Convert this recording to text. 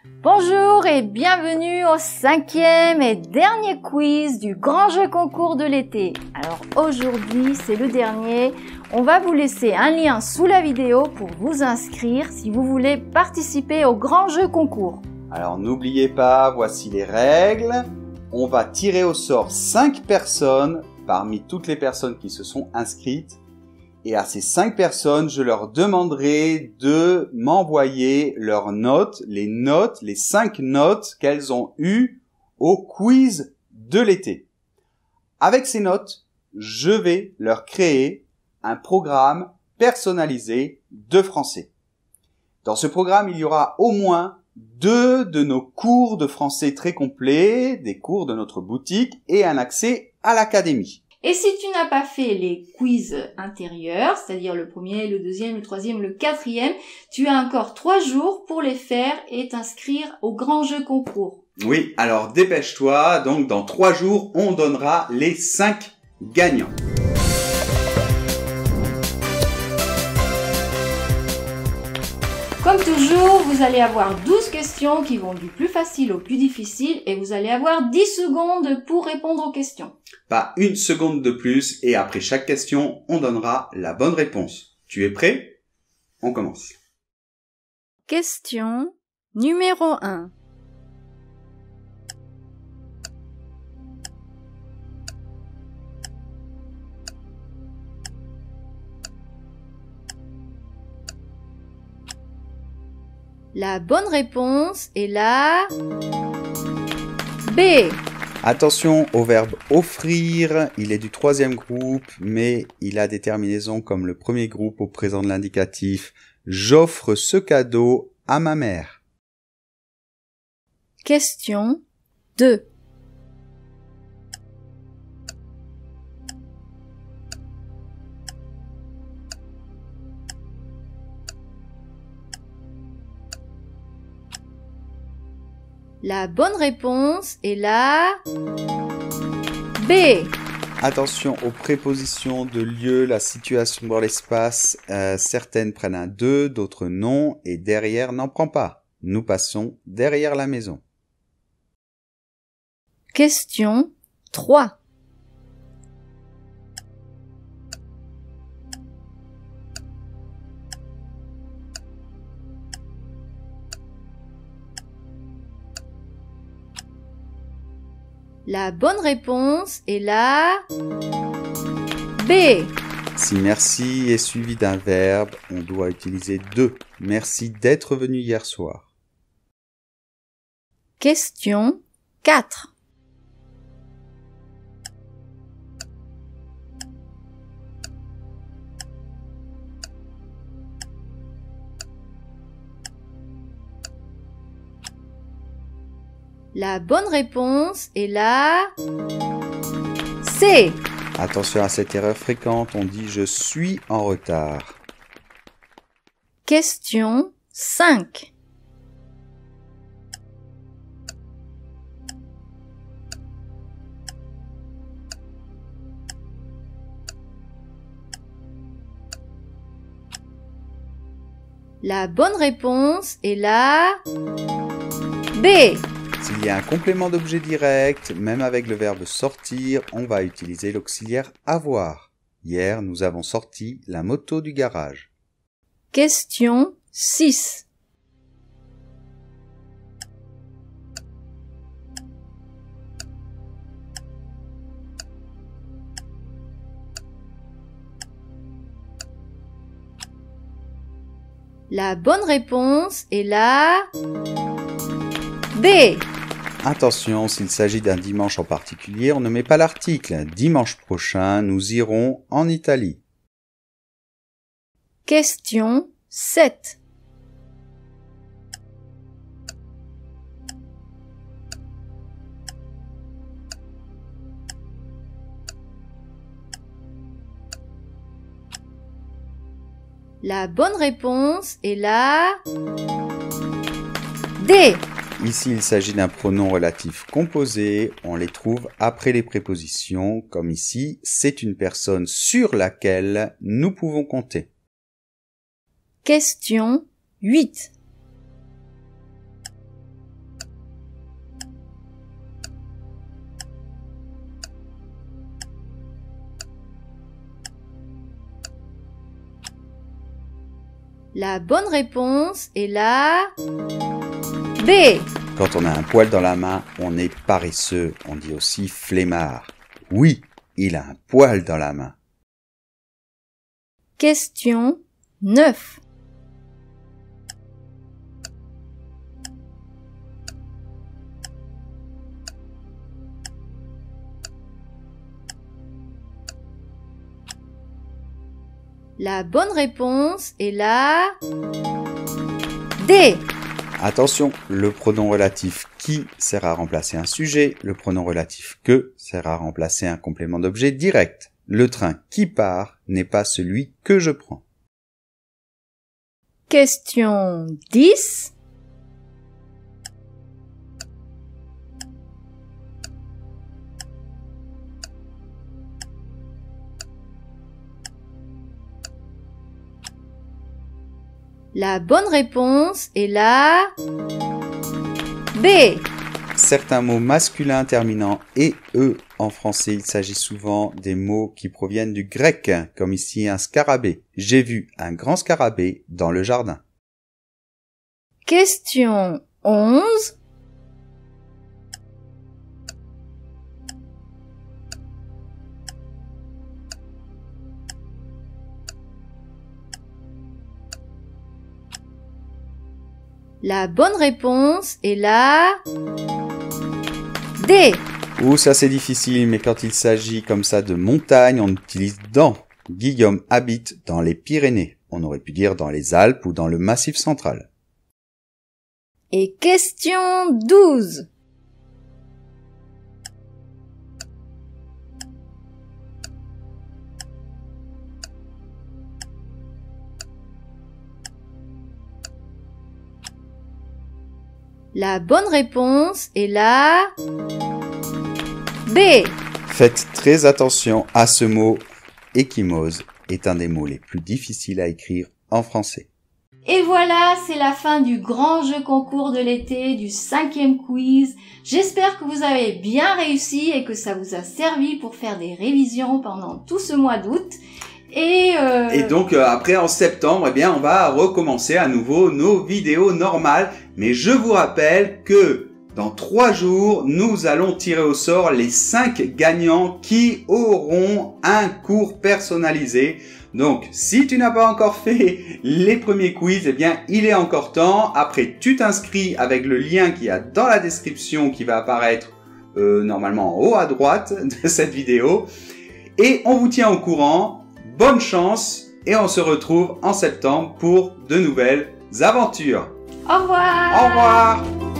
Bonjour et bienvenue au 5e et dernier quiz du grand jeu concours de l'été. Alors aujourd'hui, c'est le dernier. On va vous laisser un lien sous la vidéo pour vous inscrire si vous voulez participer au grand jeu concours. Alors n'oubliez pas, voici les règles. On va tirer au sort 5 personnes parmi toutes les personnes qui se sont inscrites. Et à ces 5 personnes, je leur demanderai de m'envoyer leurs notes, les 5 notes qu'elles ont eues au quiz de l'été. Avec ces notes, je vais leur créer un programme personnalisé de français. Dans ce programme, il y aura au moins 2 de nos cours de français très complets, des cours de notre boutique et un accès à l'académie. Et si tu n'as pas fait les quiz intérieurs, c'est-à-dire le premier, le deuxième, le troisième, le quatrième, tu as encore 3 jours pour les faire et t'inscrire au grand jeu concours. Oui, alors dépêche-toi, donc dans 3 jours, on donnera les 5 gagnants. Comme toujours, vous allez avoir 12 questions qui vont du plus facile au plus difficile et vous allez avoir 10 secondes pour répondre aux questions. Pas une seconde de plus et après chaque question, on donnera la bonne réponse. Tu es prêt? On commence. Question numéro 1. La bonne réponse est la B. Attention au verbe offrir, il est du 3e groupe, mais il a des terminaisons comme le premier groupe au présent de l'indicatif. J'offre ce cadeau à ma mère. Question 2. La bonne réponse est la B. Attention aux prépositions de lieu, la situation dans l'espace. Certaines prennent un de, d'autres non, et derrière n'en prend pas. Nous passons derrière la maison. Question 3. La bonne réponse est la B. Si merci est suivi d'un verbe, on doit utiliser de. Merci d'être venu hier soir. Question 4. La bonne réponse est la C. Attention à cette erreur fréquente, on dit je suis en retard. Question 5. La bonne réponse est la B. S'il y a un complément d'objet direct, même avec le verbe sortir, on va utiliser l'auxiliaire avoir. Hier, nous avons sorti la moto du garage. Question 6. La bonne réponse est la B. Attention, s'il s'agit d'un dimanche en particulier, on ne met pas l'article. Dimanche prochain, nous irons en Italie. Question 7. La bonne réponse est la D. Ici, il s'agit d'un pronom relatif composé. On les trouve après les prépositions, comme ici, c'est une personne sur laquelle nous pouvons compter. Question 8. La bonne réponse est la B. Quand on a un poil dans la main, on est paresseux. On dit aussi flemmard. Oui, il a un poil dans la main. Question 9. La bonne réponse est la D. Attention, le pronom relatif qui sert à remplacer un sujet, le pronom relatif que sert à remplacer un complément d'objet direct. Le train qui part n'est pas celui que je prends. Question 10. La bonne réponse est la B. Certains mots masculins terminant « et » en français, il s'agit souvent des mots qui proviennent du grec, comme ici un scarabée. J'ai vu un grand scarabée dans le jardin. Question 11. La bonne réponse est la D. Ouh, ça c'est difficile, mais quand il s'agit comme ça de montagne, on utilise dans. Guillaume habite dans les Pyrénées. On aurait pu dire dans les Alpes ou dans le Massif central. Et question 12. La bonne réponse est la B. Faites très attention à ce mot. Échymose est un des mots les plus difficiles à écrire en français. Et voilà, c'est la fin du grand jeu concours de l'été, du 5e quiz. J'espère que vous avez bien réussi et que ça vous a servi pour faire des révisions pendant tout ce mois d'août. Et donc après en septembre, eh bien on va recommencer à nouveau nos vidéos normales. Mais je vous rappelle que dans 3 jours, nous allons tirer au sort les 5 gagnants qui auront un cours personnalisé. Donc si tu n'as pas encore fait les premiers quiz, eh bien il est encore temps. Après tu t'inscris avec le lien qu'il y a dans la description qui va apparaître normalement en haut à droite de cette vidéo. Et on vous tient au courant. Bonne chance et on se retrouve en septembre pour de nouvelles aventures. au revoir. Au revoir.